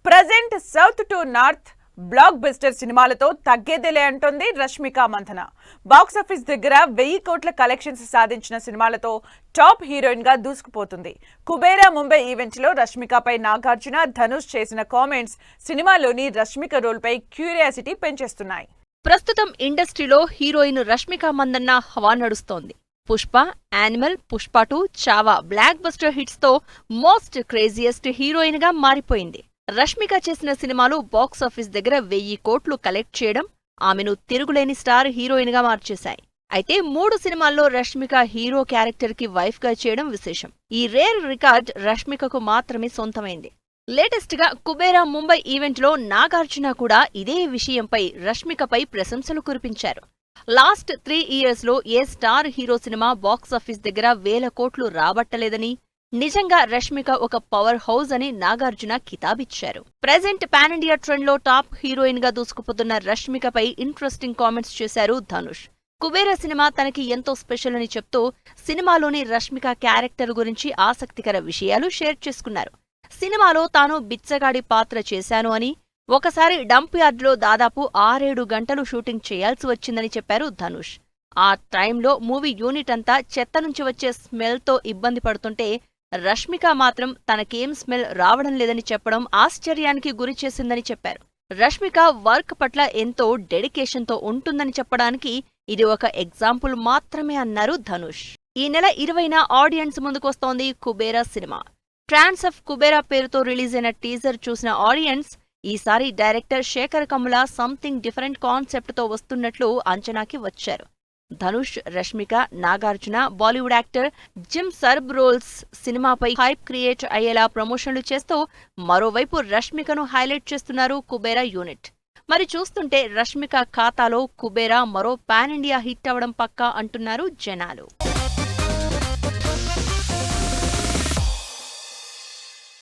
Present south to north block buster సినిమాలతో తగ్గేదేలే అంటోంది రష్మిక మంథన. బాక్సాఫీస్ దగ్గర 1000 కోట్ల కలెక్షన్స్ సాధించిన సినిమాలతో టాప్ హీరోయిన్ గా దూసుకుపోతుంది. కుబేరా ముంబై ఈవెంట్ లో రష్మికపై నాగార్జున, ధనుష్ చేసిన కామెంట్స్ సినిమాలోని రష్మిక రోల్ పై క్యూరియాసిటీ పెంచేస్తున్నాయి. ప్రస్తుతం ఇండస్ట్రీలో హీరోయిన్ రష్మిక మందన్న హవా నడుస్తోంది. Pushpa, animal, Pushpa 2, Chhaava block buster hits తో మోస్ట్ క్రేజియస్ట్ హీరోయిన్ గా మారిపోయింది. రష్మిక చేసిన సినిమాలు బాక్సాఫీస్ దగ్గర 1000 కోట్లు కలెక్ట్ చేయడం ఆమెను తిరుగులేని స్టార్ హీరోయిన్ గా మార్చేశాయి. అయితే 3 సినిమాల్లో రష్మిక హీరో క్యారెక్టర్ కి వైఫ్ గా చేయడం విశేషం. ఈ రేర్ రికార్డ్ రష్మికకు మాత్రమే సొంతమైంది. లేటెస్ట్ గా కుబేరా ముంబై ఈవెంట్ లో నాగార్జున కూడా ఇదే విషయంపై రష్మికపై ప్రశంసలు కురిపించారు. లాస్ట్ 3 ఇయర్స్ లో ఏ స్టార్ హీరో సినిమా బాక్సాఫీస్ దగ్గర 1000 కోట్లు రాబట్టలేదని, నిజంగా రష్మిక ఒక పవర్ హౌస్ అని నాగార్జున కితాబిచ్చారు. ప్రెజెంట్ పాన్ ఇండియా ట్రెండ్ లో టాప్ హీరోయిన్ గా దూసుకుపోతున్న రష్మికపై ఇంట్రెస్టింగ్ కామెంట్స్ చేశారు ధనుష్. కుబేరా సినిమా తనకి ఎంతో స్పెషల్ అని చెప్తూ సినిమాలోని రష్మిక క్యారెక్టర్ గురించి ఆసక్తికర విషయాలు షేర్ చేసుకున్నారు. సినిమాలో తాను బిచ్చగాడి పాత్ర చేశాను అని, ఒకసారి డంప్ యార్డ్లో దాదాపు 6-7 గంటలు షూటింగ్ చేయాల్సి వచ్చిందని చెప్పారు ధనుష్. ఆ టైంలో మూవీ యూనిట్ అంతా చెత్త నుంచి వచ్చే స్మెల్తో ఇబ్బంది పడుతుంటే రష్మిక మాత్రం తనకేం స్మెల్ రావడం లేదని చెప్పడం ఆశ్చర్యానికి గురిచేసిందని చెప్పారు. రష్మిక వర్క్ పట్ల ఎంతో డెడికేషన్తో ఉంటుందని చెప్పడానికి ఇది ఒక ఎగ్జాంపుల్ మాత్రమే అన్నారు ధనుష్. ఈ నెల 20న ఆడియన్స్ ముందుకొస్తోంది Kubera cinema. Trance of Kubera పేరుతో రిలీజ్ అయిన టీజర్ చూసిన ఆడియన్స్ ఈసారి director Sekhar Kammula something different కాన్సెప్ట్తో వస్తున్నట్లు అంచనాకి వచ్చారు. Dhanush, Rashmika, Nagarjuna, Bollywood actor Jim Sarbh roles సినిమాపై హైప్ క్రియేట్ అయ్యేలా ప్రమోషన్లు చేస్తూ మరోవైపు రష్మికను హైలైట్ చేస్తున్నారు కుబేరా యూనిట్. మరి చూస్తుంటే రష్మిక ఖాతాలో కుబేరా మరో పాన్ ఇండియా హిట్ అవడం పక్కా అంటున్నారు జనాలు.